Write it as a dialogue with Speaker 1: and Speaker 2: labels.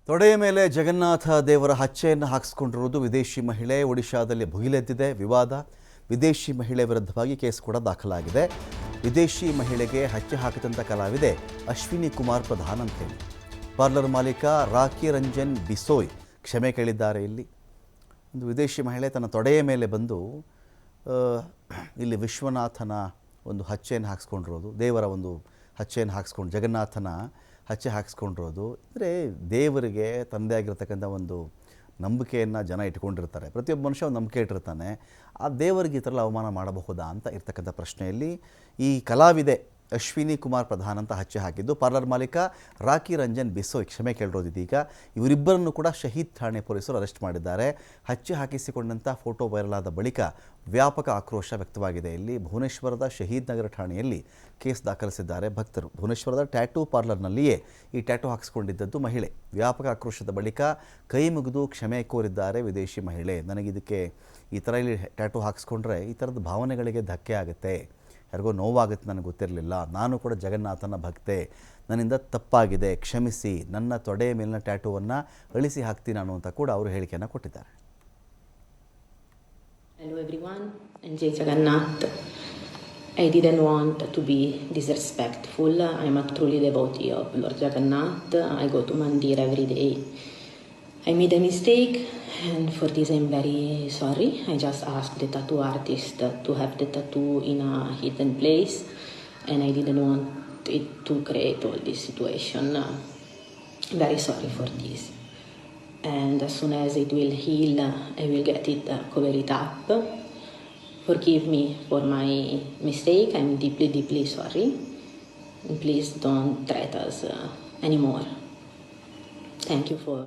Speaker 1: ತೊಡೆಯ ಮೇಲೆ ಜಗನ್ನಾಥ ದೇವರ ಹಚ್ಚೆಯನ್ನು ಹಾಕಿಸಿಕೊಂಡಿರುವುದು ವಿದೇಶಿ ಮಹಿಳೆ. ಒಡಿಶಾದಲ್ಲಿ ಭುಗಿಲೆದ್ದಿದೆ ವಿವಾದ. ವಿದೇಶಿ ಮಹಿಳೆ ವಿರುದ್ಧವಾಗಿ ಕೇಸ್ ಕೂಡ ದಾಖಲಾಗಿದೆ. ವಿದೇಶಿ ಮಹಿಳೆಗೆ ಹಚ್ಚೆ ಹಾಕಿದಂಥ ಕಲಾವಿದೆ ಅಶ್ವಿನಿ ಕುಮಾರ್ ಪ್ರಧಾನ್ ಅಂತೇಳಿ ಪಾರ್ಲರ್ ಮಾಲೀಕ ರಾಕಿ ರಂಜನ್ ಬಿಸೋಯ್ ಕ್ಷಮೆ ಕೇಳಿದ್ದಾರೆ. ಇಲ್ಲಿ ಒಂದು ವಿದೇಶಿ ಮಹಿಳೆ ತನ್ನ ತೊಡೆಯ ಮೇಲೆ ಬಂದು ಇಲ್ಲಿ ವಿಶ್ವನಾಥನ ಒಂದು ಹಚ್ಚೆಯನ್ನು ಹಾಕಿಸ್ಕೊಂಡಿರೋದು, ದೇವರ ಒಂದು ಹಚ್ಚೆಯನ್ನು ಹಾಕಿಸ್ಕೊಂಡು ಜಗನ್ನಾಥನ ಹಚ್ಚೆ ಹಾಕಿಸ್ಕೊಂಡಿರೋದು ಅಂದರೆ ದೇವರಿಗೆ ತಂದೆ ಆಗಿರ್ತಕ್ಕಂಥ ಒಂದು ನಂಬಿಕೆಯನ್ನು ಜನ ಇಟ್ಕೊಂಡಿರ್ತಾರೆ. ಪ್ರತಿಯೊಬ್ಬ ಮನುಷ್ಯ ಒಂದು ನಂಬಿಕೆ ಇಟ್ಟಿರ್ತಾನೆ. ಆ ದೇವರಿಗೆ ಈ ಥರ ಅವಮಾನ ಮಾಡಬಹುದಾ ಅಂತ ಇರ್ತಕ್ಕಂಥ ಪ್ರಶ್ನೆಯಲ್ಲಿ ಈ ಕಲಾವಿದೆ ಅಶ್ವಿನಿ ಕುಮಾರ್ ಪ್ರಧಾನ್ ಅಂತ ಹಚ್ಚೆ ಹಾಕಿದ್ದು ಪಾರ್ಲರ್ ಮಾಲೀಕ ರಾಕಿ ರಂಜನ್ ಬಿಸೋಯ್ ಕ್ಷಮೆ ಕೇಳಿರೋದು. ಇದೀಗ ಇವರಿಬ್ಬರನ್ನು ಕೂಡ ಶಹೀದ್ ಠಾಣೆ ಪೊಲೀಸರು ಅರೆಸ್ಟ್ ಮಾಡಿದ್ದಾರೆ. ಹಚ್ಚೆ ಹಾಕಿಸಿಕೊಂಡಂಥ ಫೋಟೋ ವೈರಲ್ ಆದ ಬಳಿಕ ವ್ಯಾಪಕ ಆಕ್ರೋಶ ವ್ಯಕ್ತವಾಗಿದೆ. ಇಲ್ಲಿ ಭುವನೇಶ್ವರದ ಶಹೀದ್ ನಗರ ಠಾಣೆಯಲ್ಲಿ ಕೇಸ್ ದಾಖಲಿಸಿದ್ದಾರೆ ಭಕ್ತರು. ಭುವನೇಶ್ವರದ ಟ್ಯಾಟೂ ಪಾರ್ಲರ್ನಲ್ಲಿಯೇ ಈ ಟ್ಯಾಟೂ ಹಾಕಿಸ್ಕೊಂಡಿದ್ದದ್ದು ಮಹಿಳೆ. ವ್ಯಾಪಕ ಆಕ್ರೋಶದ ಬಳಿಕ ಕೈ ಮುಗಿದು ಕ್ಷಮೆ ಕೋರಿದ್ದಾರೆ ವಿದೇಶಿ ಮಹಿಳೆ. ನನಗಿದಕ್ಕೆ ಈ ಥರ ಇಲ್ಲಿ ಟ್ಯಾಟೂ ಹಾಕಿಸ್ಕೊಂಡ್ರೆ ಈ ಥರದ ಭಾವನೆಗಳಿಗೆ ಧಕ್ಕೆ ಆಗುತ್ತೆ, ಯಾರಿಗೋ ನೋವಾಗುತ್ತೆ, ನನಗೆ ಗೊತ್ತಿರಲಿಲ್ಲ, ನಾನು ಕೂಡ ಜಗನ್ನಾಥನ ಭಕ್ತೆ, ನನ್ನಿಂದ ತಪ್ಪಾಗಿದೆ, ಕ್ಷಮಿಸಿ, ನನ್ನ ತೊಡೆಯ ಮೇಲಿನ ಟ್ಯಾಟೂವನ್ನು ಅಳಿಸಿ ಹಾಕ್ತೀನಿ ನಾನು ಅಂತ ಕೂಡ ಅವರು ಹೇಳಿಕೆಯನ್ನು ಕೊಟ್ಟಿದ್ದಾರೆ.
Speaker 2: Hello everyone, I'm Jay Jagannath. I didn't want to be disrespectful. I'm a truly devotee of Lord Jagannath. I go to Mandir every day. I made a mistake and for this I'm very sorry. I just asked the tattoo artist to have the tattoo in a hidden place and I didn't want it to create all this situation. Very sorry for this. And as soon as it will heal, I will get it, cover it up. Forgive me for my mistake. I'm deeply, deeply sorry. And please don't threat us anymore. Thank you for...